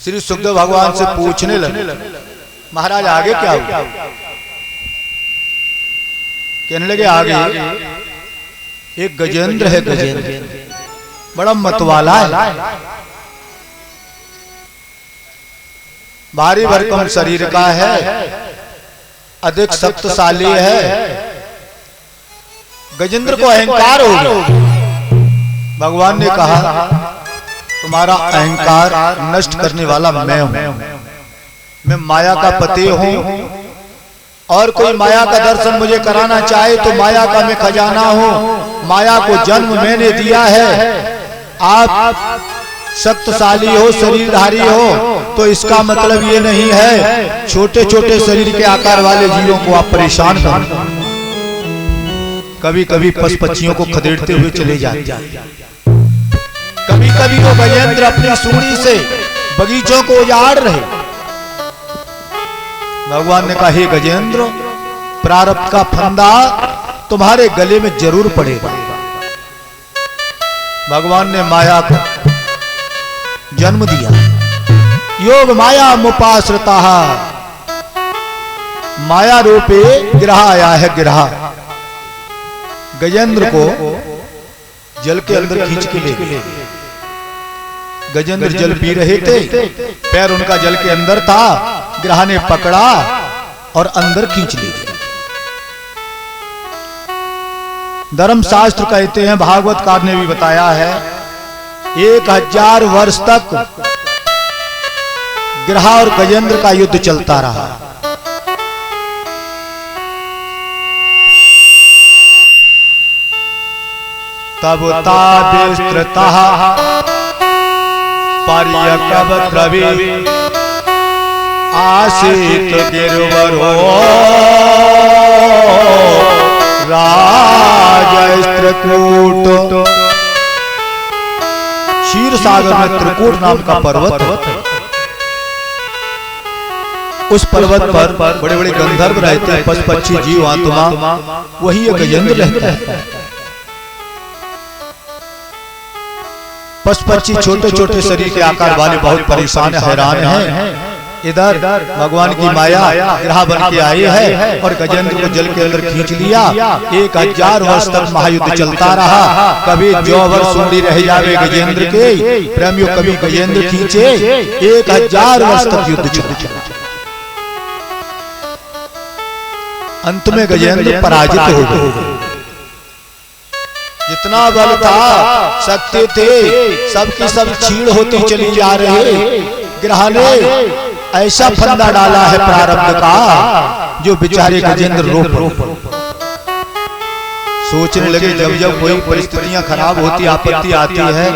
श्री सुखदेव भगवान से पूछने लगे, महाराज आगे क्या हुआ? कहने लगे आगे एक गजेंद्र है, गजेंद्र बड़ा मतवाला है, भारी भरकम शरीर का है, अधिक शक्तिशाली है। गजेंद्र को अहंकार हो गया। भगवान ने कहा तुम्हारा अहंकार नष्ट करने वाला मैं हूं, मैं माया का पति हूं, और कोई माया का दर्शन मुझे कराना चाहे तो माया का मैं खजाना हूं, माया को जन्म मैंने दिया है। आप शक्तिशाली हो, शरीरधारी हो, तो इसका मतलब ये नहीं है छोटे छोटे शरीर के आकार वाले जीवों को आप परेशान करो। कभी कभी पशु पक्षियों को खदेड़ते हुए चले जाते, कभी कभी वो गजेंद्र अपनी सूंडी से बगीचों को उजाड़ रहे। भगवान ने कहा हे गजेंद्र, प्रारब्ध का फंदा तुम्हारे गले में जरूर पड़ेगा। भगवान ने माया को जन्म दिया। योग माया मुपाश्रिता, माया रूपे गिरह आया है। गिरह गजेंद्र को जल के अंदर खींच के ले गए। गजेंद्र जल पी रहे थे, पैर उनका जल के अंदर था, गिरह ने पकड़ा और अंदर खींच ले गया। धर्मशास्त्र कहते हैं, भागवतकार ने भी बताया है, 1000 वर्ष तक गिरह और गजेंद्र का युद्ध चलता रहा। तब ताविस्तृतः पर्यकवत्रवि आसीत गिरवरो राजस्त्रकूट। क्षीर सागर में त्रिकूट नाम का पर्वत, उस पर्वत पर बड़े बड़े गंधर्व रहते हैं, पशु पक्षी जीव आत्मा, वही एक गजेंद्र रहता है। पशु पक्षी छोटे छोटे शरीर के आकार वाले बहुत परेशान हैरान हैं। इधर भगवान की माया गिरह बन के आई है और गजेंद्र को जल के अंदर खींच लिया। 1000 वर्ष तक महायुद्ध चलता रहा। कभी 100 वर्ष सूंडी रह जावे गजेंद्र के प्रेमियों, कभी गजेंद्र खींचे। 1000 वर्ष तक युद्ध चला। अंत में गजेंद्र पराजित हो गए। जितना बल था, शक्ति थे, सबकी सब क्षीण होती चली जा रही। गिरह ने ऐसा फंदा डाला है प्रारब्ध का, जो बेचारे गजेंद्र रो सोचने लगे। जब जब कोई परिस्थितियां खराब होती, आपत्ति आती है,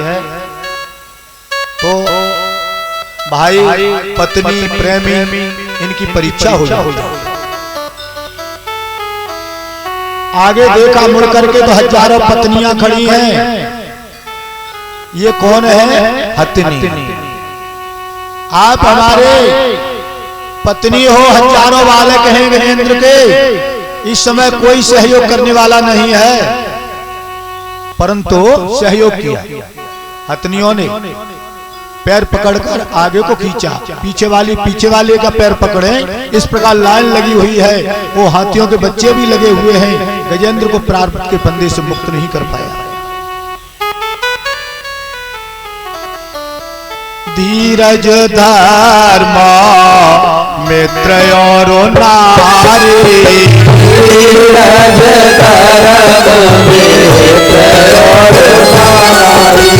तो भाई पत्नी प्रेमी इनकी परीक्षा हो जाती। आगे देखा मुड़ करके तो हजारों पत्नियां खड़ी हैं। ये कौन है? हथिनी। आप हमारे पत्नी हो, हजारों बालक हैं गजेंद्र के, इस समय कोई सहयोग करने वाला नहीं है, परंतु सहयोग किया। हथनियों ने पैर पकड़कर आगे को खींचा, पीछे वाले का पैर पकड़े। इस प्रकार लाइन लगी हुई है। वो हाथियों के बच्चे भी लगे हुए हैं। गजेंद्र को प्रारब्ध के फंदे से मुक्त नहीं कर पाया। धीरज धर्म मित्र और नारी, धीरज धर्म मित्र और नारी,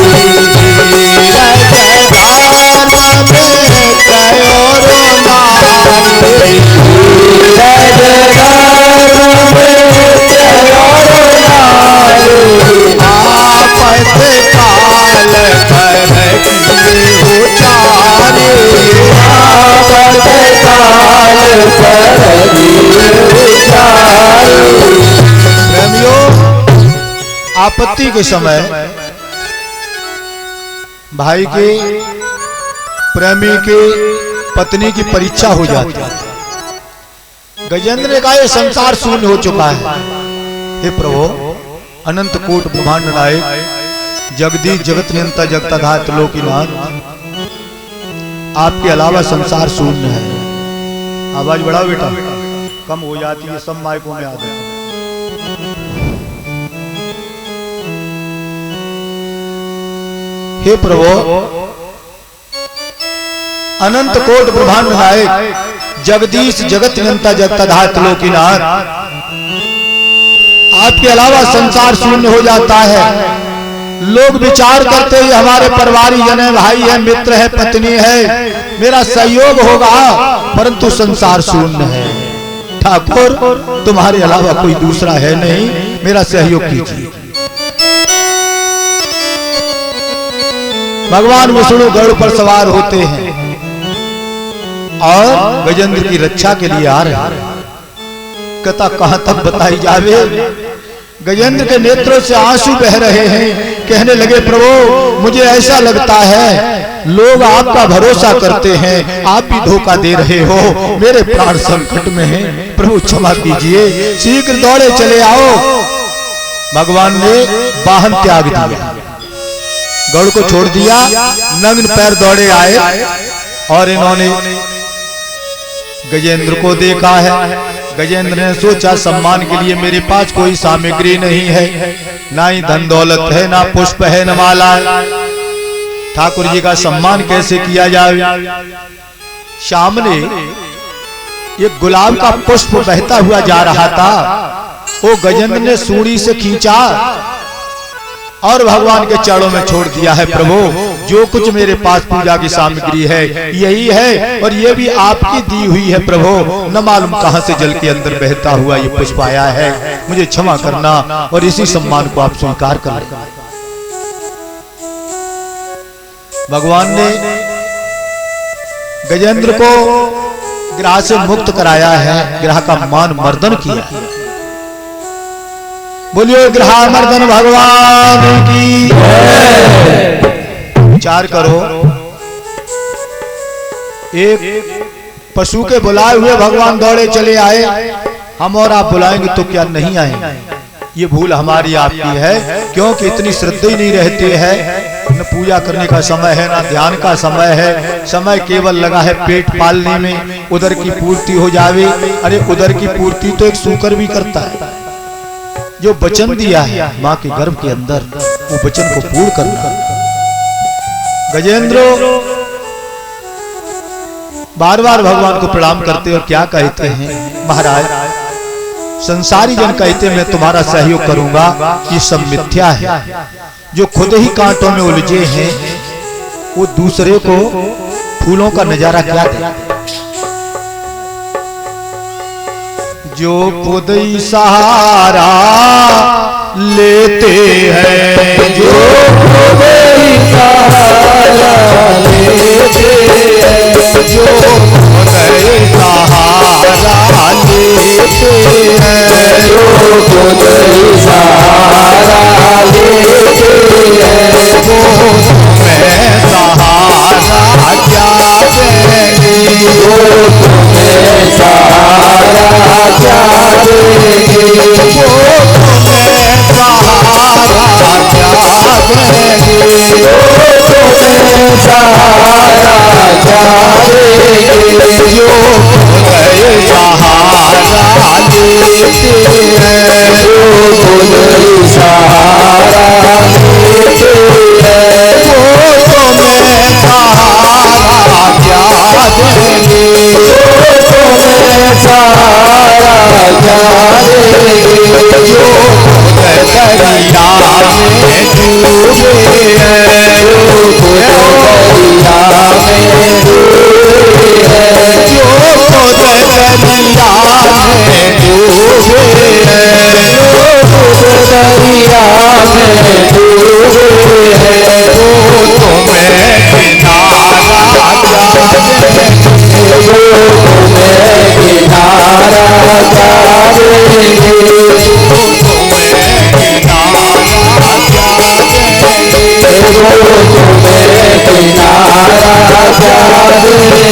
आपत्ति के समय भाई के प्रेमी के पत्नी की परीक्षा हो जाती है। गजेंद्र ने कहा यह संसार शून्य हो चुका है। हे प्रभु, अनंत कोट ब्रह्मांड नायक, जगदीश जगत नियंता जगताधात लोकीनाथ, आपके अलावा संसार शून्य है। आवाज बढ़ाओ बेटा, कम हो जाती है, सब माइकों में आ जाती है। हे प्रभु, अनंत कोट ब्रह्मांड नायक जगदीश जगत नियंता जगतधात लोकीनाथ, आपके अलावा संसार शून्य हो जाता है। लोग विचार करते हैं हमारे परिवारजन है, भाई है, मित्र है, पत्नी है, मेरा सहयोग होगा, परंतु संसार शून्य है। ठाकुर, तुम्हारे अलावा कोई दूसरा है नहीं, मेरा सहयोग कीजिए। भगवान विष्णु गरुड़ पर सवार होते हैं और गजेंद्र की रक्षा के लिए आ रहे हैं। कथा कहां तक बताई जावे। गजेंद्र के नेत्रों से आंसू बह रहे हैं। कहने लगे, प्रभु मुझे ऐसा लगता है लोग आपका भरोसा करते हैं, आप भी धोखा दे रहे हो, मेरे प्राण संकट में हैं, प्रभु क्षमा कीजिए, शीघ्र दौड़े चले आओ। भगवान ने वाहन त्याग दिया, गरुड़ को छोड़ दिया, नग्न पैर दौड़े आए और इन्होंने गजेंद्र को देखा है। गजेंद्र ने सोचा सम्मान के लिए मेरे पास कोई सामग्री नहीं है, ना ही धन दौलत है, ना पुष्प है, न माला है, ठाकुर जी का सम्मान कैसे किया जाए। सामने एक गुलाब का पुष्प बहता हुआ जा रहा था, वो गजेंद्र ने सूंडी से खींचा और भगवान के चरणों में छोड़ दिया है। प्रभु जो कुछ मेरे पास पूजा की सामग्री है यही है, और ये भी आपकी दी हुई है प्रभु, न मालूम कहां से जल के अंदर बहता हुआ ये पुष्प आया है, मुझे क्षमा करना और इसी सम्मान को आप स्वीकार कर लें। भगवान ने गजेंद्र को ग्रह से मुक्त कराया है, ग्रह का मान मर्दन किया है। बोलिए ग्रह मर्दन भगवान की विचार करो। एक पशु के बुलाए हुए भगवान दौड़े चले आए, हम और आप बुलाएंगे तो क्या नहीं आएंगे। ये भूल हमारी आपकी है, क्योंकि इतनी श्रद्धा ही नहीं रहती है। न पूजा करने का समय है, ना ध्यान का समय है, समय केवल लगा है पेट पालने में, उदर की पूर्ति हो जावे। अरे उदर की पूर्ति तो एक सूकर भी करता है। जो वचन दिया है माँ के गर्भ के अंदर, वो वचन को पूर्ण करना। गजेंद्र बार बार भगवान को प्रणाम करते और क्या कहते हैं, महाराज संसारी जन कहते मैं तुम्हारा सहयोग करूंगा, ये सब मिथ्या है। जो खुद ही कांटों में उलझे हैं वो दूसरे को फूलों का नजारा क्या दे। जो खुद ही सहारा लेते हैं, जो खुद ही सहारा लेते हैं, जो खुद ही सहारा लेते हैं, जो खुद ही सहारा लेते हैं, वो तुम्हें सहारा क्या देंगे, वो तुम्हें सहारा क्या देंगे, वो तुम्हें सहारा क्या देंगे, वो तुम्हें सहारा क्या देंगे, जो खुद सहारा लेते हैं, जो खुद सहारा लेते हैं, वो तुम्हें सहारा क्या देंगे, वो तुम्हें सहारा क्या देंगे, जो खुद दरिया में डूबे हैं, जो खुद दरिया में डूबे हैं, जो खुद दरिया में डूबे हैं, जो खुद दरिया में डूबे हैं, वो तुम्हें किनारा क्या देंगे, वो तुम्हें किनारा क्या देंगे, वो तुम्हें किनारा क्या देंगे, वो तुम्हें किनारा क्या देंगे,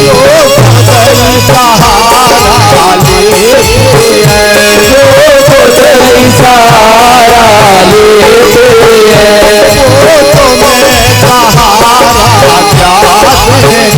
जो खुद सहारा लेते हैं, जो खुद सहारा लेते हैं, वो तुम्हें सहारा क्या देंगे,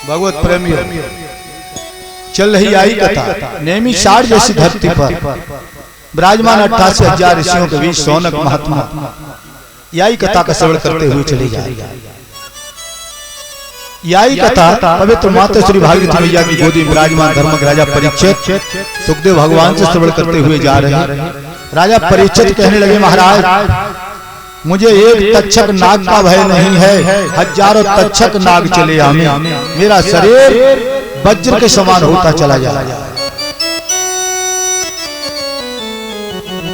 भगवत प्रेमी चल रही आई कथा नेमी सार जैसी धरती पर विराजमान 88,000 ऋषियों के बीच सौनक महात्मा यही कथा का श्रवण करते हुए चले जा रही है। यही कथा पवित्र माता श्री भागवती मैया की गोदी में विराजमान धर्मक राजा परीक्षित सुखदेव भगवान से श्रवण करते हुए जा रहे हैं। राजा परीक्षित कहने लगे, महाराज मुझे एक तक्षक नाग का भय नहीं है, हजारों तक्षक नाग चले आने, मेरा शरीर वज्र के समान होता चला जाए।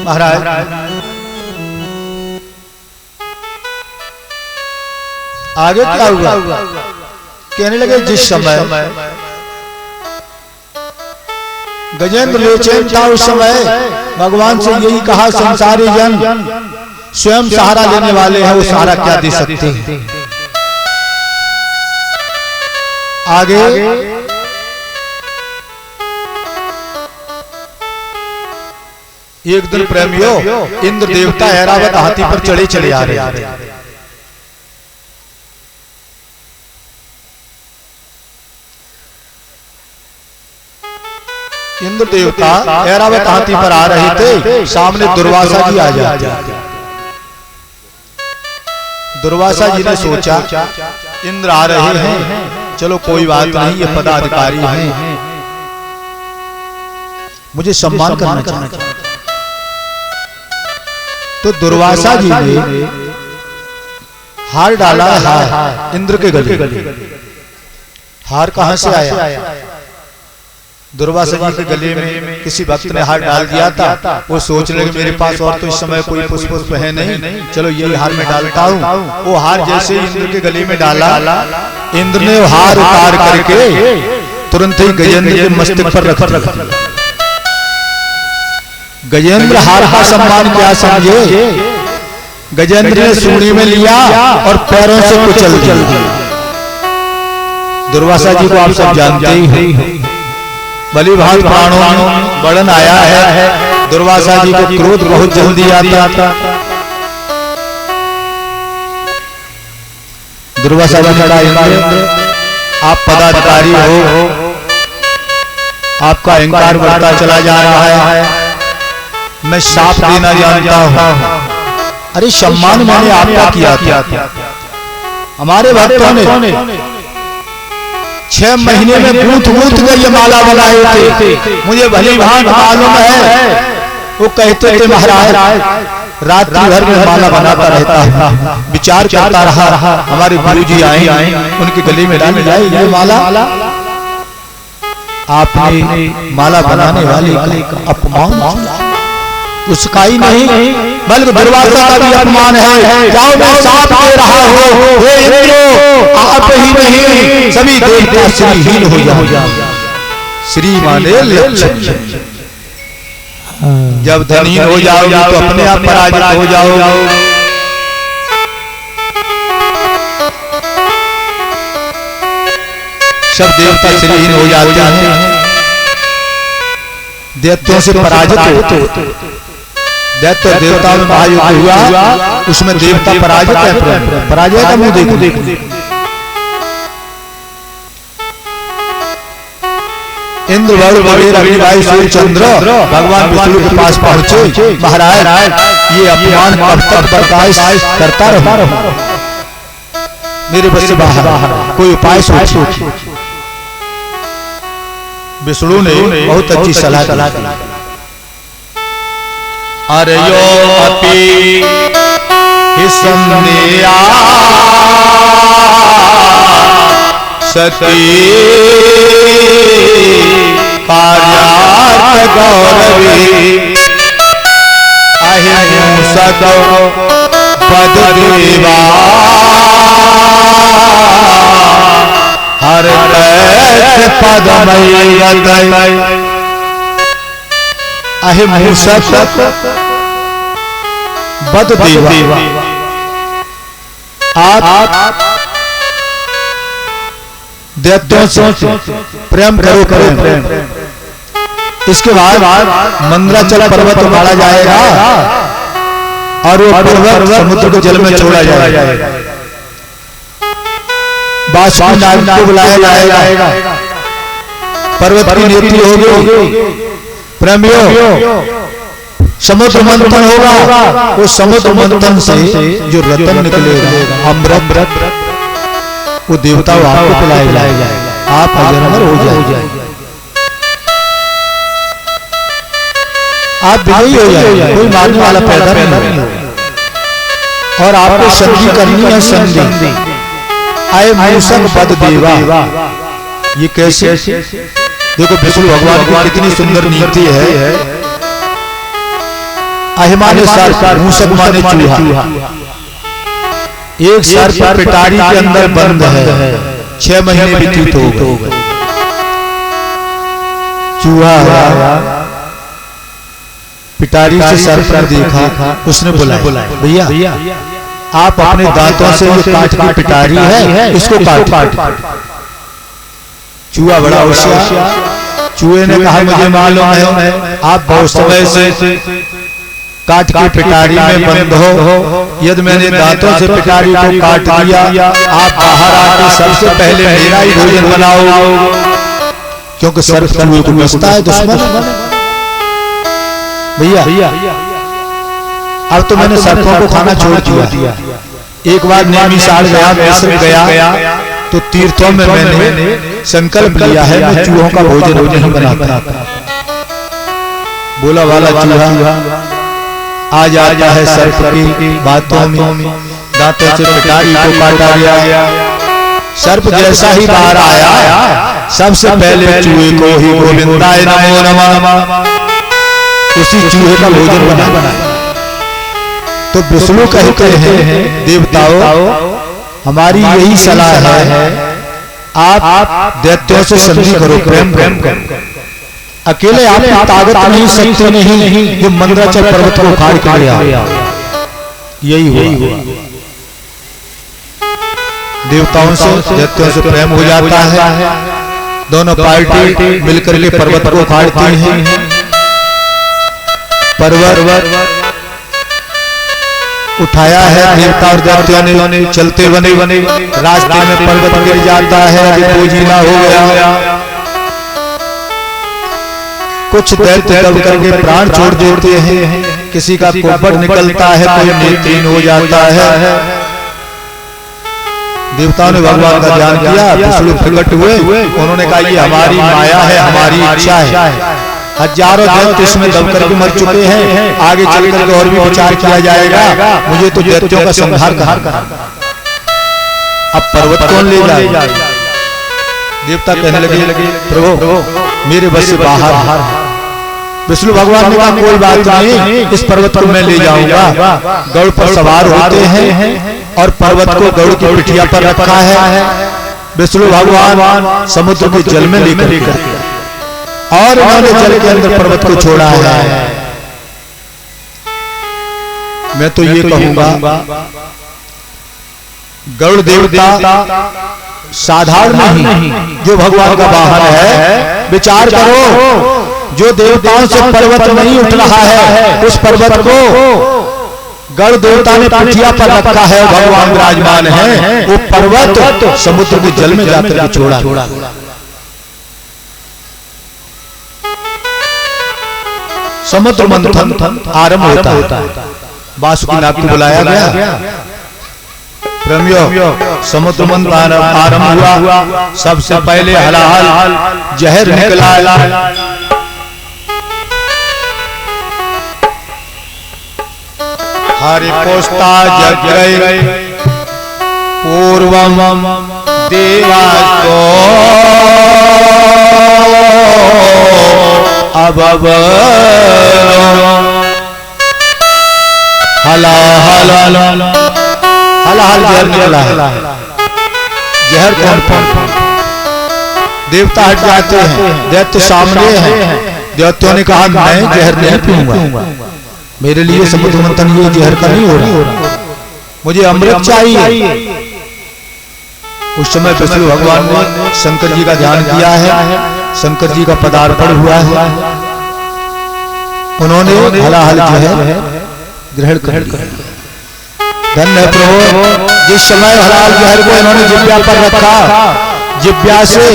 महाराज आगे क्या हुआ? कहने लगे जिस समय गजेंद्र लोचन था उस समय भगवान से यही कहा, संसारी जन स्वयं सहारा लेने वाले हैं, वो सहारा क्या दे सकते हैं। आगे एक दिन प्रेमियों इंद्र देवता ऐरावत हाथी पर चढ़े चले आ रहे हैं। इंद्र देवता ऐरावत हाथी पर आ रहे थे, सामने दुर्वासा जी आ जाते। दुर्वासा जी ने सोचा इंद्र आ रहे हैं, चलो कोई बात नहीं, ये पदाधिकारी हैं, मुझे सम्मान करना चाहिए। तो दुर्वासा जी ने हार डाला है इंद्र के गले। हार कहां से आया? दुर्वासा जी के गले में किसी भक्त ने हार डाल दिया था। वो सोच रहे मेरे पास और तो इस समय कोई पुष्प है नहीं, चलो यही हार में डालता हूँ। वो हार जैसे इंद्र के गले में डाला, इंद्र ने हार उतार करके तुरंत ही गजेंद्र के मस्तक पर रख दिया। गजेंद्र हार का सम्मान क्या समझे, गजेंद्र ने सूंडी में लिया और पैरों से कुचल दिया। दुर्वासा जी को आप सब जानते ही हैं, बलि भाग प्राणों में वर्णन आया है। दुर्वासा जी को क्रोध बहुत जल्दी आता था। दुर्वासा जी ने कहा, आप पदाधिकारी हो, आपका अहंकार बढ़ता चला जा रहा है, मैं शाप देना जानता हूं। अरे सम्मान मैंने आपका किया था। हमारे भक्तों ने 6 महीने में गूंथ के ये माला बनाए थे, मुझे भली भांति मालूम है। वो कहते थे महाराज रात्रि भर में माला बनाता रहता, विचार करता रहा। हमारे गुरुजी आए, उनके गले में डाल जाए ये माला। आपने माला बनाने वाले का अपमान उसका ही नहीं बल्कि दुर्वासा का भी अपमान है। जाओ मैं साथ दे रहा हूं, हे इंद्रो आप ही नहीं सभी देवता श्रीहीन हो जाओ। श्री माने लक्ष्य, जब धनहीन हो जाओगे तो अपने आप पराजित हो जाओगे। सब देवता श्रीहीन हो जाते हैं, दैत्यों से पराजित होते। दैत्य देवता में महायुद्ध हुआ, उसमें देवता पराजित है। पराजय का मुंह देखो। इंद्र वगैरह सूर्यचंद्र भगवान विष्णु के पास पहुंचे। महाराज ये अपमान कब तक बर्दाश्त करता रहो, मेरे बस से बाहर कोई उपाय सोचो। विष्णु ने बहुत अच्छी सलाह दी। अरे यो अपि संदेया सती कार्यार्थ गौरवी अहिंसक पद देवा हर पदमय अहिंसक बद देवा। आप दैत्यों से प्रेम करो, प्रेम। इसके बाद मंद्राचल पर्वत उठाया जाएगा और वो पर्वत समुद्र के जल में छोड़ा जाएगा। बाष्पी नाग को बुलाया जाएगा, पर्वत की नीति होगी। प्रेमियों समुद्र मंथन होगा, वो समुद्र मंथन से जो रतन निकलेगा अमृत, वो देवता आपको पिलाएगा, आप अजर हो जाएंगे, आप विजयी हो जाएंगे, कोई मारने वाला पैदा नहीं होगा। और आपको संधि करनी है, संधि आए मूसक पद देवा। ये कैसे? देखो विष्णु भगवान की कितनी सुंदर नीति है। अहिमाने सर्प, मूसक माने चूहा। एक सर्प पिटारी के अंदर बंद है, 6 महीने व्यतीत हो गए। चूहा पिटारी से सर्प ने देखा, उसने बुलाया, भैया आप अपने दांतों से जो काट की पिटारी है इसको काट। चूहा बड़ा होशियार, चूहे ने कहा मुझे मालूम है आप बहुत समय से काट के पिटारी में बंद हो, यदि मैंने दांतों से पिटारी को काट दिया, आप बाहर आके सबसे पहले मेरा ही भोजन बनाओ, क्योंकि सर्प चूहे को बसता है दुश्मन। भैया अब तो मैंने सर्पों को खाना छोड़ दिया। एक बार नैमिषारण्य गया, मिस्र गया, तो तीर्थों में मैंने संकल्प लिया है मैं चूहों का भोजन नहीं बनाता। बोला वाला चूहा आ जाता है सर्प की बातों में, दांतों से पिटारी को काटा गया। सर्प जैसा ही बाहर आया, सबसे पहले चूहे को ही गोविंदाय नमो नमः, उसी चूहे का भोजन बनाया। तो विष्णु कहते हैं देवताओं हमारी यही सलाह है आप दैत्यों से संधि करो, प्रेम करो। अकेले आप ताकत नहीं, शक्ति नहीं, वो मंदराचल पर्वत को उखाड़ के ले आया। यही हुआ। देवताओं से दैत्यों से प्रेम हो जाता है, दोनों पार्टी मिलकर के पर्वत को उखाड़ती हैं। पर्वत उठाया है देवता और दैत्यों ने, चलते बने रास्ते में पर्वत गिर जाता है, बोझिला हो गया। कुछ दैत्य दब करके प्राण छोड़ देते हैं, किसी का कोपड़ निकलता है, कोई नेत्रहीन हो जाता है। देवताओं ने भगवान का ध्यान किया, विष्णु प्रकट हुए, उन्होंने कहा ये हमारी माया है, हमारी इच्छा है। हजारों दैत्य इसमें दब करके मर चुके हैं, आगे चल करके और भी विचार किया जाएगा, मुझे तो दैत्यों का संहार करना। अब पर्वत कौन ले जाए? देवता कहने लगे प्रभु मेरे बस से बाहर है। विष्णु भगवान ने कहा कोई बात नहीं, इस पर्वत को मैं ले जाऊंगा। गरुड़ पर सवार होते हैं और पर्वत को गरुड़ की पिठिया पर रखा है। विष्णु भगवान समुद्र के जल में लेकर और उन्होंने जल के अंदर पर्वत को छोड़ा है। मैं तो ये कहूंगा गरुड़ देवता साधारण नहीं, जो भगवान का वाहन है। विचार करो, जो देवताओं से पर्वत नहीं उठ रहा है, उस पर्वत को गरुड़ देवता ने पिठिया पर रखा है, भगवान विराजमान है। वो पर्वत समुद्र के जल में जाकर के छोड़ा। समुद्र मंथन आरंभ होता है। वासुकीनाथ को बुलाया गया, प्रेमियों समुद्र मंथन आरंभ हुआ। सबसे पहले हलाहल जहर निकला। हरिपोस्ता जग्रय पूर्वम देवास्तो अबब हलाहल जहर निकला है। जहर कौन? देवता हट जाते हैं, दैत्य सामने हैं। दैत्यों ने कहा मैं जहर नहीं पीऊंगा, मेरे लिए समुद्र मंथन ये जहर का नहीं हो रहा, मुझे अमृत चाहिए। उस समय विष्णु भगवान ने शंकर जी का ध्यान किया है, शंकर जी का पदार्पण हुआ है। उन्होंने हलाहल जहर ग्रहण कर लिया। धन्य प्रभु, जिस समय हलाहल जहर को इन्होंने जिब्या पर रखा, जिब्या से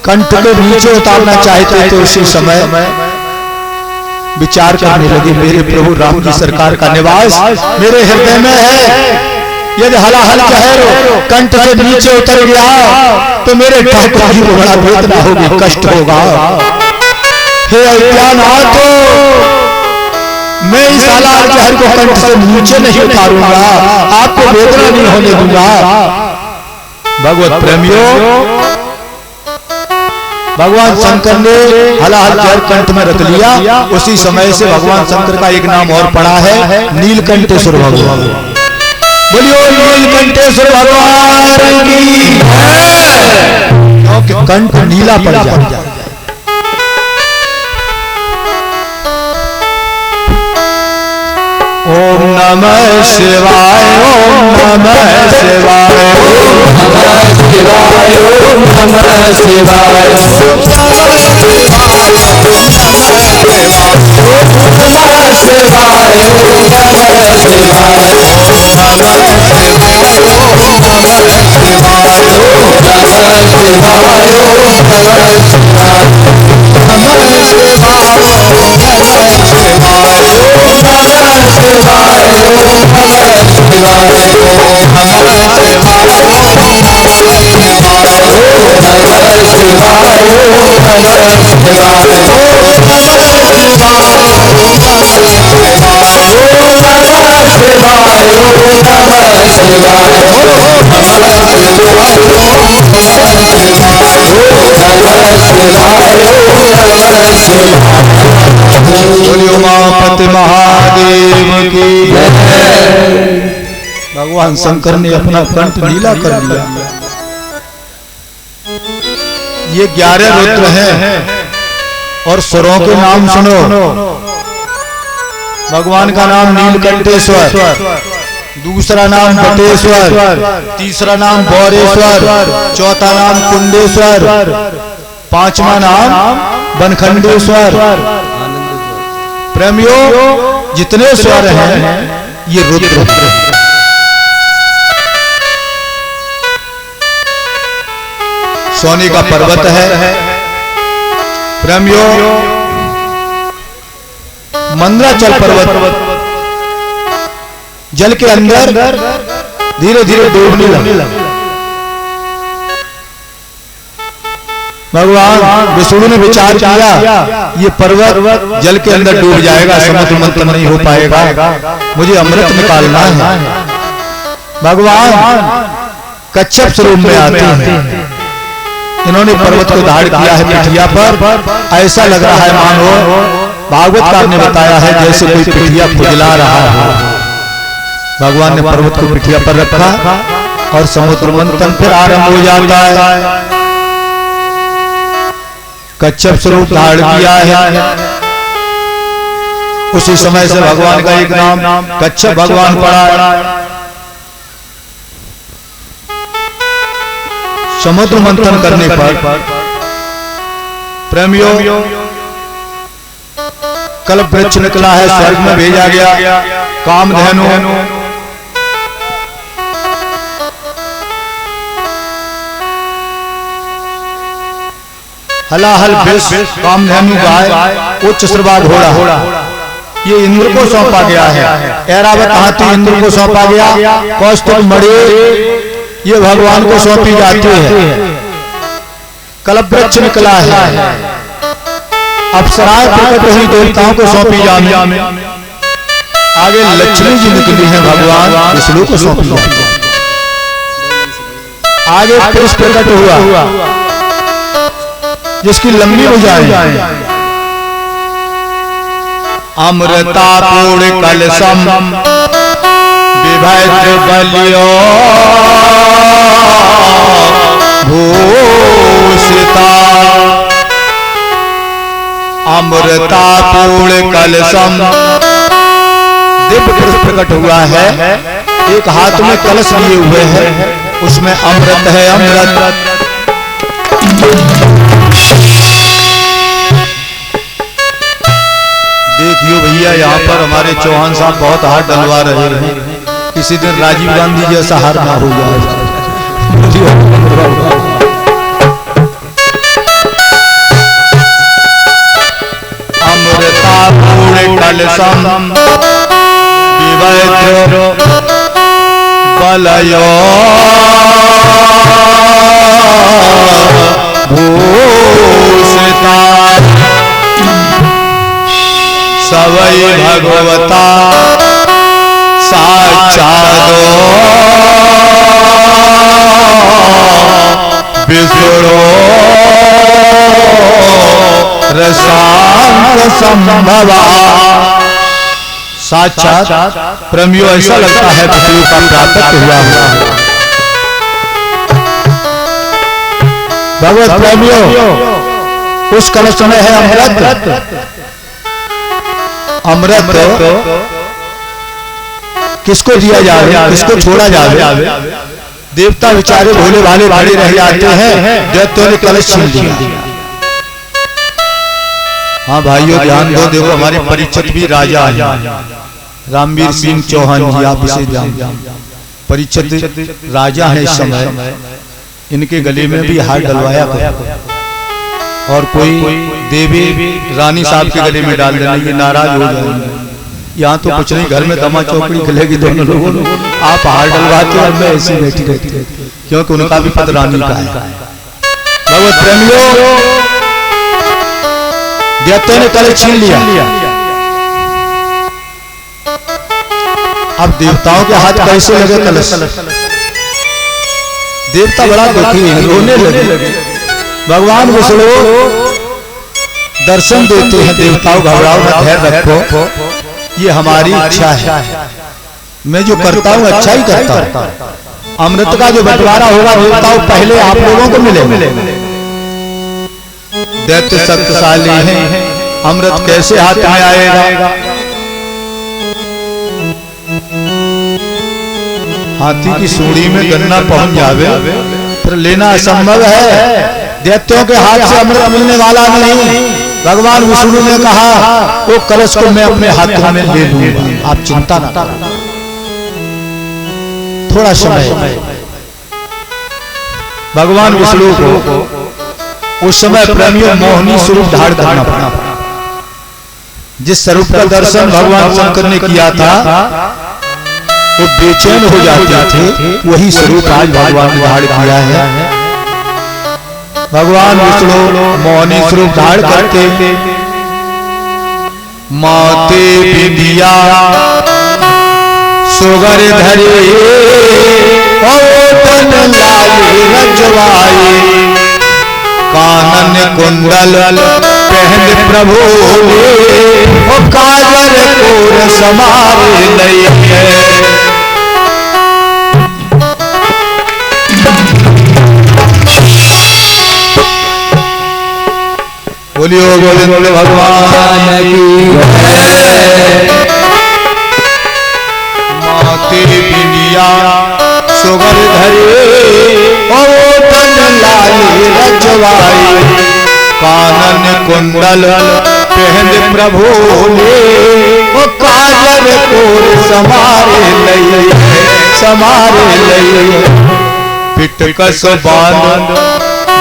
कंठ के नीचे उतारना चाहते थे, उसी समय विचार करने लगे मेरे प्रभु राम जी सरकार का निवास मेरे हृदय में है। यदि हलाहल जहर कंठ से नीचे उतर गया तो मेरे ठाकुर जी को बड़ा वेदना होगी, कष्ट होगा। हे अज्ञानाथ, मैं इस हलाहल जहर को कंठ से नीचे नहीं उतारूंगा, आपको वेदना नहीं होने दूंगा। भगवत प्रेमियों, भगवान शंकर ने हलाहल जहर कंठ में रख लिया। उसी समय से भगवान शंकर का एक नाम और पड़ा है, नीलकंठेश्वर भगवान। बोलियो नीलकंठेश्वर भगवान की, क्योंकि कंठ नीला पड़ जाए। ओम नमः शिवाय, ओम नमः शिवाय, ओम नमः शिवाय, ओम नमः शिवाय, ओम नमः शिवाय, ओम नमः शिवाय, ओम नमः उमापति महादेव की जय। भगवान शंकर ने अपना कंठ नीला कर लिया। ये 11 रुद्र हैं और स्वरों के नाम सुनो। भगवान का नाम नीलकंठेश्वर, दूसरा नाम बटेश्वर, तीसरा नाम बौरेश्वर, चौथा नाम कुंडेश्वर, पांचवा नाम बनखंडेश्वर। प्रेमियों, जितने स्वर हैं ये रुद्र। सोने का पर्वत है। प्रेमियों, मंदराचल पर्वत जल के अंदर धीरे धीरे डूबने लगा। भगवान विष्णु ने विचार किया ये पर्वत जल के अंदर डूब जाएगा, समुद्र मंथन नहीं हो पाएगा, मुझे अमृत निकालना है। भगवान कच्छप स्वरूप में आते हैं। इन्होंने पर्वत को धारण किया है पिठिया पर। ऐसा लग रहा है मानो भागवतकार ने बताया है जैसे कोई पिठिया खुजला रहा है। भगवान ने पर्वत को पिठिया पर रखा और समुद्र मंथन फिर आरंभ हो जाता है। कच्छप स्वरूप धारण किया है। उसी समय से भगवान का एक नाम कच्छप भगवान पड़ा। समुद्र मंथन करने पर प्रेमियों कल्प वृक्ष निकला है, स्वर्ग में भेजा गया। कामधेनु हलाहल विष, कामधेनु गाय, उच्च श्रवा घोड़ा, ये इंद्र को सौंपा गया है। ऐरावत हाथी इंद्र को सौंपा गया। कौस्तुभ मणि ये भगवान को सौंपी जाती है। कल्प वृक्ष निकला है। अप्सराएं प्रकट हुई देवताओं को सौंपी जाने। आगे लक्ष्मी जी निकली है, भगवान विष्णु को सौंपी जाती है। आगे पुरुष प्रकट हुआ जिसकी लंबी भुजाएं। अमृता पूर्ण कलशम विभद्र बलियो भूषिता। अमृता पूर्ण कलशम, दिव्य पुरुष प्रकट हुआ है। एक हाथ में कलश लिए हुए है, उसमें अमृत है। अमृत देखियो भैया, यहाँ पर हमारे चौहान साहब बहुत हाथ डलवा रहे हैं। किसी दिन राजीव गांधी जैसा हार ना हो जाए। अमृता पूर्ण कलशम विभद्र बलयो भूषिता। सवै भगवता साक्षादो विष्णु रसांत संभवा। साक्षात प्रेमियों ऐसा लगता है विष्णु का प्राकट्य हुआ है। भगवत प्रेमियों, उस कलश में है अमृत। अमृत किसको दिया जाए, किसको छोड़ा जाए? देवता बेचारे भोले भाले भाले रह जाते हैं। दैत्यों ने कलश छीन लिया। हाँ भाइयों ध्यान दो, देखो हमारे परीक्षित भी राजा हैं, रामवीर सिंह चौहान जी, आप इसे जानते। परीक्षित राजा है इस समय। इनके गले में भी हार डलवाया और कोई देवी रानी साहब के गले में डाल देना, ये नाराज हो जाएंगे। यहाँ तो कुछ नहीं, घर में दमा चौकड़ी खिलेगी दोनों लोगों को। आप हार डलवाते और मैं ऐसी बैठी रहती है, क्योंकि उनका भी पद रानी का है। भगवत प्रेमियों, दैत्यों ने कलश छीन लिया। अब देवताओं के हाथ कैसे लगे कलश? देवता बड़ा दुखी है, रोने लगे। भगवान विष्णु दर्शन देते हैं, देवताओं घबराओ मत, धैर्य रखो, ये हमारी इच्छा है। मैं जो करता हूँ अच्छा ही करता हूँ। अमृत का जो बंटवारा होगा देवताओं पहले आप लोगों को मिले। दैत्य शक्तिशाली हैं, अमृत कैसे हाथ में आएगा? हाथी की सूंडी में गन्ना पहुंच जावे फिर लेना असंभव है। दैत्यों के हाथ से अमृत मिलने वाला नहीं। भगवान विष्णु ने कहा वो कलश को मैं अपने हाथों में ले लूंगा, आप चिंता ना करो। थोड़ा समय भगवान विष्णु को उस समय प्रेमियों मोहिनी स्वरूप धारण करना पड़ा। जिस स्वरूप का दर्शन भगवान शंकर ने किया था वो बेचैन हो जाते थे, वही स्वरूप आज भगवान ने धारण किया है। भगवान विष्णु मोहिनी स्वरूप धारण करके माते विद्या सुगर धरे ओटन लाए रजवाए, कानन कुंडल पहन प्रभु ओ काजर कोर समारे लय। बोलियो गोविंद भगवान की जय। माते बिनिया सुगर धरे ओटन लाए रजवाए, कानन कुंडल पहन प्रभु ने ओ काजर कोर समारे लय, समारे लय। पिटकस बांध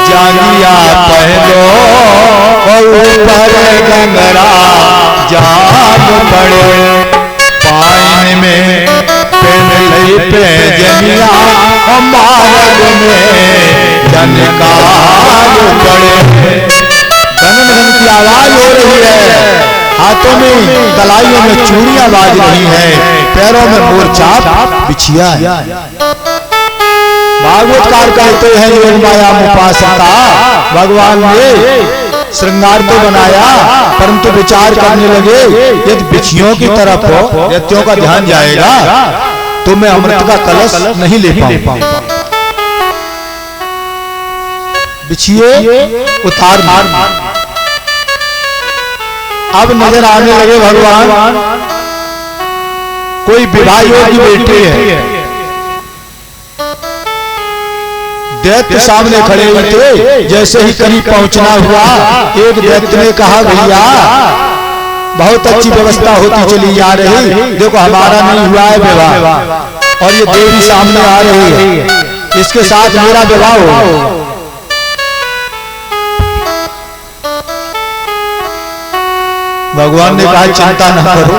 जांगिया पहनो ऊपर गंगरा जान पड़े, पाइन में पहन लई पैजनिया मार्ग में जनकार पड़े। गगन गगन की आवाज हो रही है, हाथों में कलाइयों में चूड़ियां बाज रही हैं, पैरों में मोरचाप बिछिया है। भागवतकार कहते हैं योग माया उपासता, भगवान ने श्रृंगार तो बनाया परंतु विचार करने लगे यदि बिछियों की तरफ हो दैत्यों का ध्यान जाएगा तो मैं अमृत का कलश नहीं ले पाऊंगा। बिछिए उतार अब नजर आने लगे भगवान कोई विवाह योगी बेटी है। दैत्य सामने खड़े हुए थे, जैसे ही करीब पहुंचना हुआ एक दैत्य ने कहा भैया बहुत अच्छी व्यवस्था होती चली जा रही, देखो हमारा नहीं हुआ है विवाह और ये देवी सामने आ रही है, इसके साथ मेरा विवाह हो। भगवान ने कहा चिंता न करो,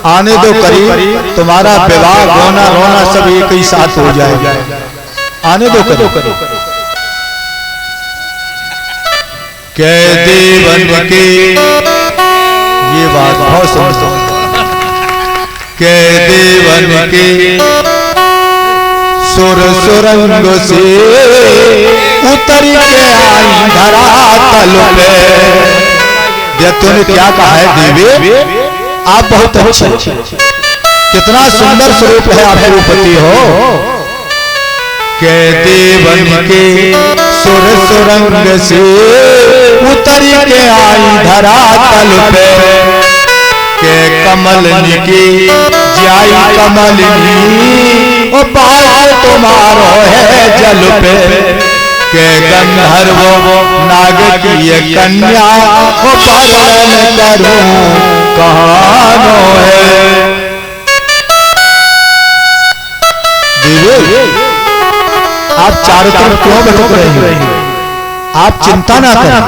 आने दो करीब, तुम्हारा विवाह रोना रोना सब एक ही साथ हो जाएगा, आने दो करो। कहते बन के ये बात बहुत समझो, कहते बन के सुर सुरंग से उतर के आई धरातल पे। दैत्यों ने क्या कहा है देवी आप बहुत अच्छे, कितना सुंदर स्वरूप है आप रूपवती हो। कहते बन के सुर सुरंग से उतर के आई धरातल पे, के कमल की जाई कमलनी ओ पार तुम्हारो है जल पे, के गंधर्व नाग की कन्या ओ पालन करूं कहानो है। आप चारों तरफ क्यों भटक रहे हैं, आप चिंता ना करें।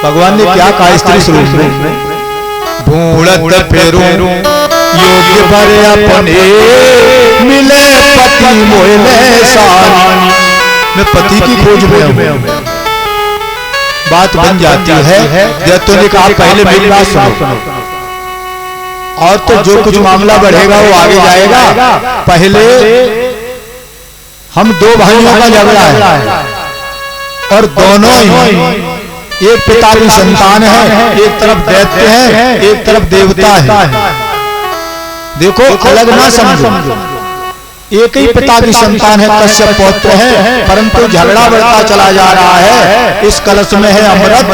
भगवान ने क्या कहा स्त्री स्वरूप में, ढूंढत फेरू योग्य पर अपने मिले पति मोहले सानी। मैं पति की खोज में हूं, बात बन जाती है। दैत्यों ने कहा पहले मेरी बात सुनो, और तो जो कुछ मामला बढ़ेगा वो आगे जाएगा, पहले हम दो भाइयों का झगड़ा है और दोनों ही एक पिता की संतान है, एक तरफ दैत्य है एक तरफ देवता है। देखो अलग ना समझो, एक ही पिता की संतान है, कश्यप पौत्र है, परंतु झगड़ा बढ़ता चला जा रहा है। इस कलश में है अमृत,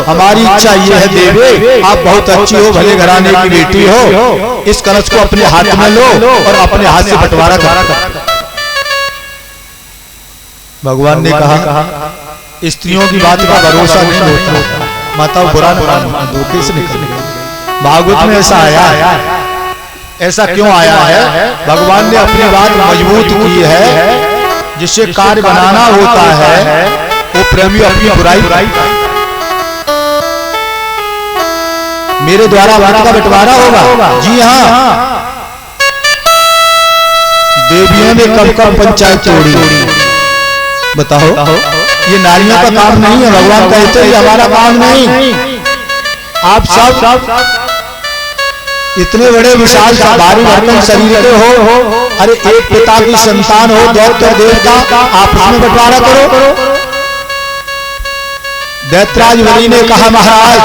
हमारी इच्छा ये है देवे, आप बहुत अच्छी हो, भले घराने की बेटी हो, इस कलश को अपने हाथ में लो और अपने हाथ से बंटवारा करो। भगवान ने कहा स्त्रियों की बात का भरोसा नहीं होता, माता बुरा धोखे से निकल। भागवत में ऐसा आया, ऐसा क्यों आया है? भगवान ने अपनी बात मजबूत की है। जिससे कार्य बनाना होता है वो प्रेमी अपनी बुराई, मेरे द्वारा बात का बंटवारा होगा। जी हाँ, देवियों ने कब कब पंचायत तोड़ी, बताओ। ये नारियों का काम नहीं है, भगवान कहते हैं हमारा काम नहीं। आप सब इतने बड़े विशाल भारी भरकम शरीर के हो, अरे एक पिता की संतान हो, दैत्य देवता, आप इसमें बंटवारा करो। दैत्यराज बलि ने कहा महाराज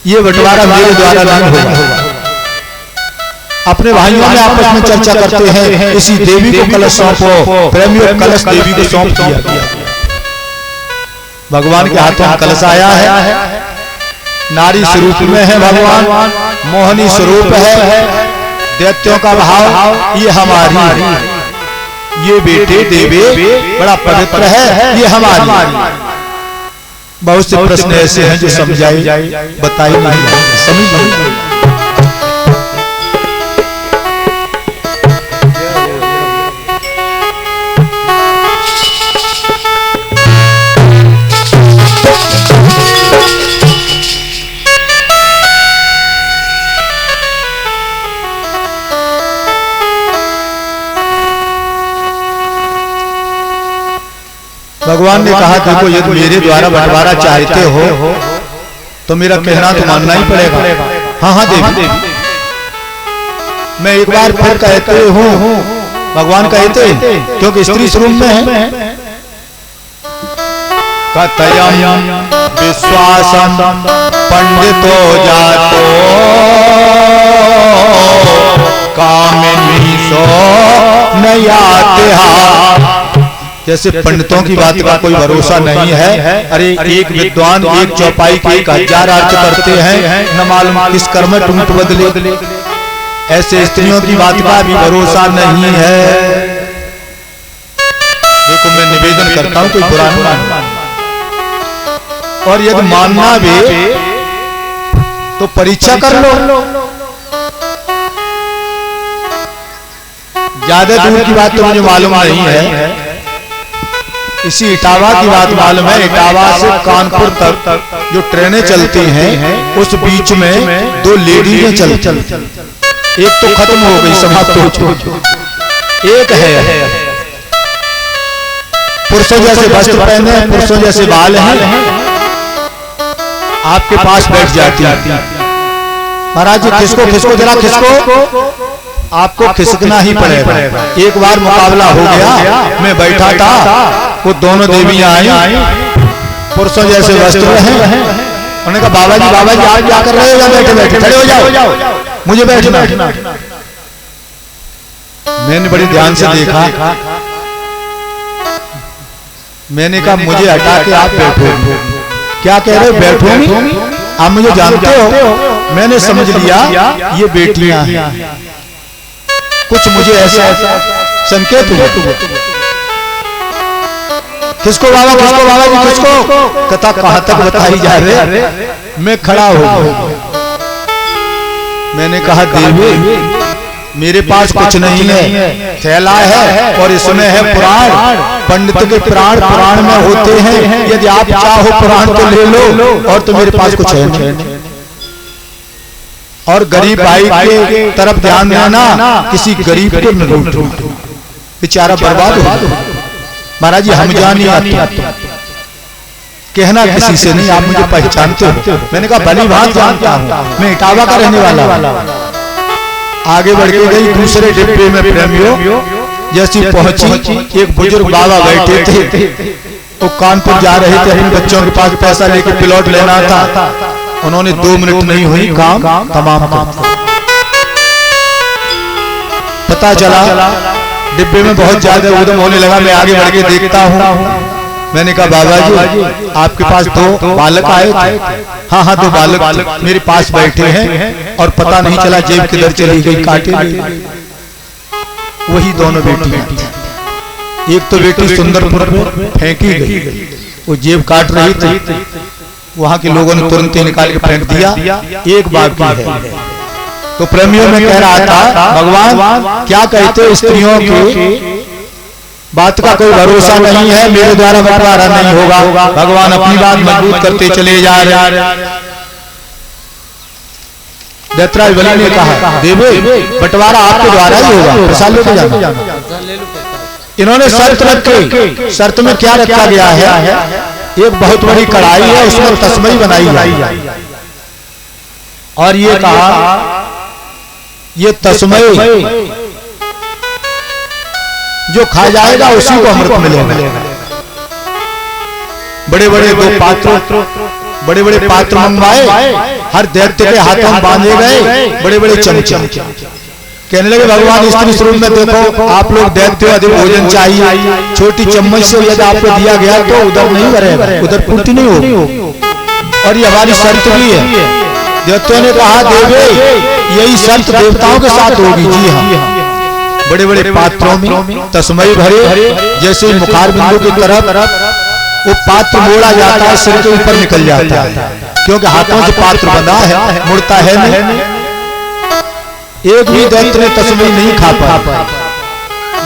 ये बंटवारा मेरे द्वारा नहीं होगा। अपने भाइयों में आपस में चर्चा करते हैं, इसी देवी को कलश सौंपो। प्रेमियों कलश देवी को सौंप दिया। भगवान के हाथों में कलश आया है। नारी स्वरूप में है भगवान, मोहनी स्वरूप है। दैत्यों का भाव ये हमारी, ये बेटे देवे बड़ा पवित्र है, ये हमारी। बहुत से प्रश्न ऐसे हैं जो समझाए बताए नहीं, समझ। भगवान ने कहा देखो यदि मेरे द्वारा बंटवारा चाहते हो तो मेरा कहना तो मानना ही पड़ेगा। हाँ हाँ देवी, मैं एक बार फिर कहते हूँ, भगवान कहते क्योंकि स्त्री स्वरूप में है। कतयम विश्वासम पंडितो जातो कामिनी सो नयातिहा। जैसे पंडितों की बात का कोई भरोसा नहीं है। अरे एक विद्वान एक चौपाई के 1000 अर्थ करते हैं, न मालूम किस कर्म में टूट बदले। ऐसे स्त्रियों की बात का भी भरोसा नहीं है। देखो मैं निवेदन करता हूं कोई बुरा नहीं मानना, और यदि मानना भी तो परीक्षा कर लो। ज्यादा दूर की बात तो मुझे मालूम नहीं है, इसी इटावा की बात मालूम है। इटावा से कानपुर तक जो ट्रेनें चलती हैं उस बीच में 2 लेडीजें चलती, एक तो खत्म हो गई, समाप्त हो चुकी। एक है पुरुषों जैसे वस्त्र पहने, पुरुषों जैसे बाल हैं, आपके पास बैठ जाती है। महाराज जी खिसको खिसको जरा खिसको, आपको खिसकना ही पड़ेगा। एक बार मुकाबला हो गया, मैं बैठा था, वो दोनों देवियां आई, पुरुषों जैसे वस्त्र हैं। उन्होंने कहा बाबा जी आप क्या कर रहे हो? बैठे बैठे खड़े हो जाओ, मुझे बैठना। मैंने बड़ी ध्यान से देखा, मैंने कहा मुझे हटा के आप बैठो। क्या कह रहे हो? बैठोगी? आप मुझे जानते हो? मैंने समझ लिया ये बेटियां हैं। कुछ मुझे ऐसा संकेत हुआ, किसको बाबा जी किसको? कथा कहां तक बताई जा रहे? मैं खड़ा हो गया। मैंने कहा देवी मेरे पास कुछ नहीं है, थैला है और इसमें है पुराण। पंडित के प्राण पुराण में होते हैं, यदि आप चाहो पुराण तो ले लो, और तो मेरे पास कुछ है नहीं। और गरीब भाई के तरफ ध्यान देना, किसी गरीब को न लूटो, बेचारा बर्बाद हो। महाराज जी हम जानिए कहना किसी से नहीं, आप मुझे पहचानते हो। मैंने कहा भली बात जानता हूं, मैं इटावा का रहने वाला। आगे बढ़ के गई दूसरे डिब्बे में प्रेमियों जैसी पहुंची, एक बुजुर्ग बाबा बैठे थे, वो कानपुर जा रहे थे, अपने बच्चों के पास पैसा लेके प्लॉट लेना था। उन्होंने 2 मिनट नहीं हुई काम तमाम काम। पता चला डिब्बे में बहुत ज्यादा ऊधम होने लगा। मैं आगे बढ़ के देखता हूँ, मैंने कहा बाबा जी आपके पास दो बालक आए थे? हाँ, दो बालक मेरे पास बैठे हैं और पता नहीं चला जेब किधर चली गई, काटे गई। वही दोनों बेटी, एक तो बेटी सुंदरपुर में फेंकी गई, वो जेब काट रही थी, वहां के लोगों ने तुरंत ही निकाल के फेंक दिया। एक बाकी है। तो प्रेमियों में कह रहा था भगवान क्या कहते, स्त्रियों की बात का कोई भरोसा नहीं है, मेरे द्वारा बंटवारा नहीं होगा। भगवान अपनी बात मजबूत करते चले जा रहे। दैत्यराज बलि ने कहा देवे बंटवारा आपके द्वारा ही होगा, प्रसाद लेके जाना। इन्होंने शर्त रखी। शर्त में क्या रखा गया है? एक बहुत बड़ी कढ़ाई है, उसमें तस्मई बनाई है और ये कहा ये तस्मई जो खा जाएगा उसी को अमृत मिलेगा। बड़े बड़े दो पात्र, बड़े बड़े पात्र मंगवाए, हर दैत्य के हाथों में बांधे गए बड़े बड़े चमचे। कहने लगे भगवान स्त्री स्वरूप में देखो आप लोग दैत्य अधिक भोजन चाहिए, छोटी चम्मच से यदि आपको दिया गया तो उधर नहीं भरेगा, उधर पूर्ति नहीं होगी। और ये हमारी शर्त भी है। दैत्यों ने कहा देवे यही शर्त देवताओं के साथ होगी। जी हाँ, बड़े बड़े पात्रों में तस्मई भरे, जैसे मुखार बिंदु की तरफ वो पात्र मोड़ा जाता है, सिर के ऊपर निकल जाता है, क्योंकि हाथों से पात्र बंधा है, मुड़ता है नहीं। एक भी दैत्य ने तस्मई नहीं खा पाया।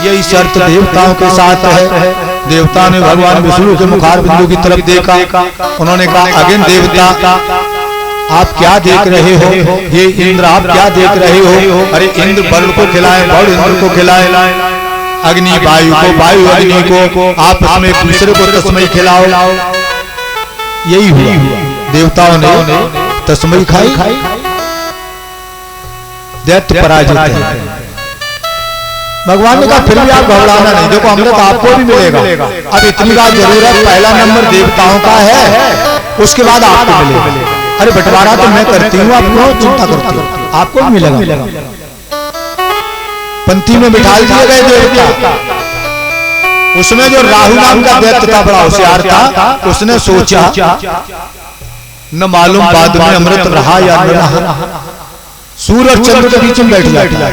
यही शर्त देवताओं के साथ है। देवता ने भगवान विष्णु के मुखार बिंदु की तरफ देखा, उन्होंने कहा अगेन देवता आप क्या देख रहे हो? ये इंद्र आप क्या देख रहे हो? अरे इंद्र वरुण को खिलाए, वरुण इंद्र को खिलाए, अग्नि वायु को, वायु अग्नि को, आप इसमें एक दूसरे को तस्मई खिलाओ। यही हुआ, देवताओं ने तस्मई खाई, दैत्य पराजित है। भगवान ने कहा फिर भी आप घबराना नहीं, देखो अमृत आपको भी मिलेगा। अब इतनी बात जरूर है, पहला नंबर देवताओं का है, उसके बाद आपको मिलेगा। अरे बंटवारा तो मैं करती हूँ, आप क्यों चिंता करती हो? आपको भी मिलेगा। पंक्ति में बिठा दिए गए देवता। उसमें जो राहु नाम का दैत्य था, बड़ा होशियार था, उसने सोचा न मालूम बाद में अमृत रहा या न रहा, सूर्य और चंद्र के बीच में बैठ जाता।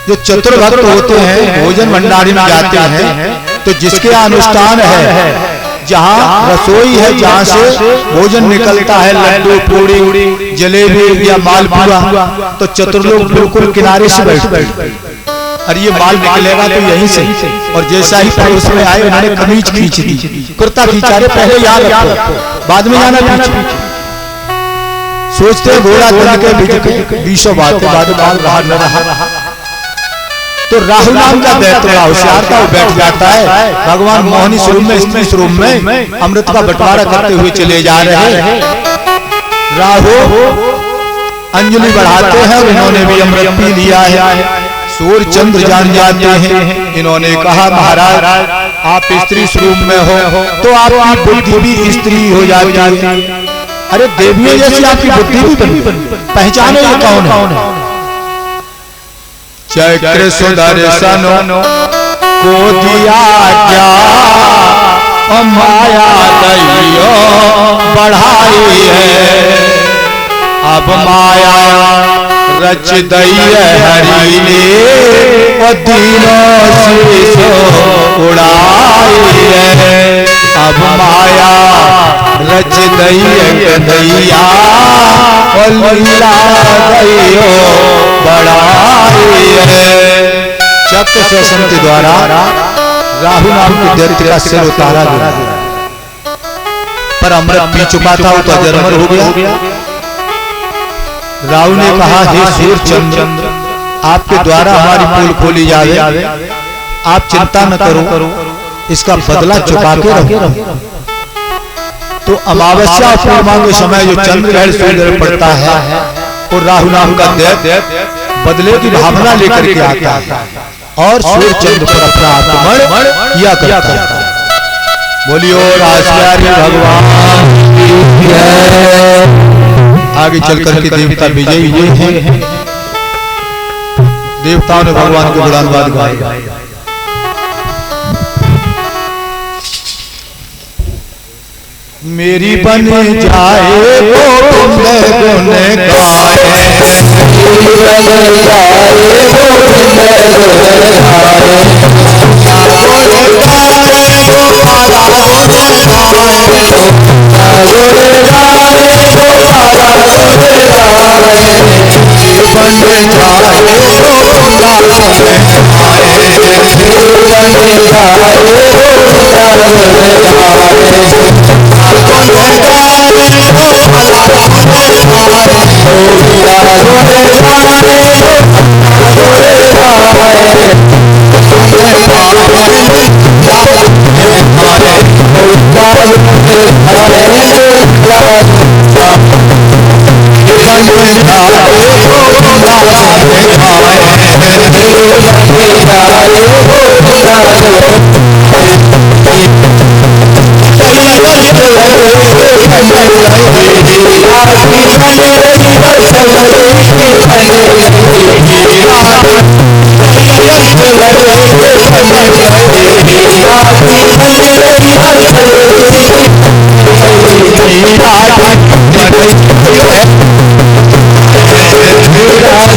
जो चतुर्भक्त होते हैं भोजन भंडारी में जाते हैं, तो जिसके अनुष्ठान है, जहाँ रसोई है, जहाँ से भोजन निकलता है, लड्डू पूड़ी जलेबी या मालपुआ, तो चतुर्लोक बिल्कुल किनारे से बैठ और ये माल निकलेगा तो यहीं से। और जैसा ही पड़ोस में आए उन्होंने कमीज खींच दी, कुर्ता खींचा, रहे पहले याद रखो बाद में जाना पीछे। सोचते घोड़ा के बीचों बात बाद माल रहा न रहा। तो राहु नाम का दैत्य होशियार था, वो बैठ जाता है। भगवान मोहिनी स्वरूप में, स्त्री स्वरूप में अमृत का बंटवारा करते हुए चले जा रहे हैं। राहु अंजलि बढ़ाते हैं, उन्होंने भी अमृत पी लिया है। सूर्य चंद्र जान जाते हैं। इन्होंने कहा महाराज आप स्त्री स्वरूप में हो तो आपकी बुद्धि भी स्त्री हो जाती है। अरे देवियों जैसी आपकी बुद्धि भी बनी, पहचानो ये कौन है? चक्र सुदर्शन को दिया क्या माया दैयो बढ़ाई है, अब माया रच दई हरि ने और दीनों से उड़ाई है, अब माया रच दई कन्हैया और लीला दैयो बढ़ाई है। चक्र शोषण के द्वारा राहु नाम के दैत्य का सिर उतारा गया, पर अमृत पी चुका था, वो तो अजरमर हो गया। राहु ने कहा हे सूर्य चंद्र आपके द्वारा हमारी पोल खोली जावे, आप चिंता न करो, इसका बदला चुका के रहो। तो अमावस्या पूर्णिमा के समय जो चंद्र ग्रहण सूर्य पड़ता है, और राहु नाम का दैत्य बदले की भावना लेकर के आता है और सूर्य चंद्र पर अपना आक्रमण किया करता है। बोलियो राजप्यारे भगवान की जय। आगे चल करके देवता विजयी हुए हैं। देवताओं ने भगवान के गुणानुवाद गाए। मेरी बन जाए गोविंद गुण गाए,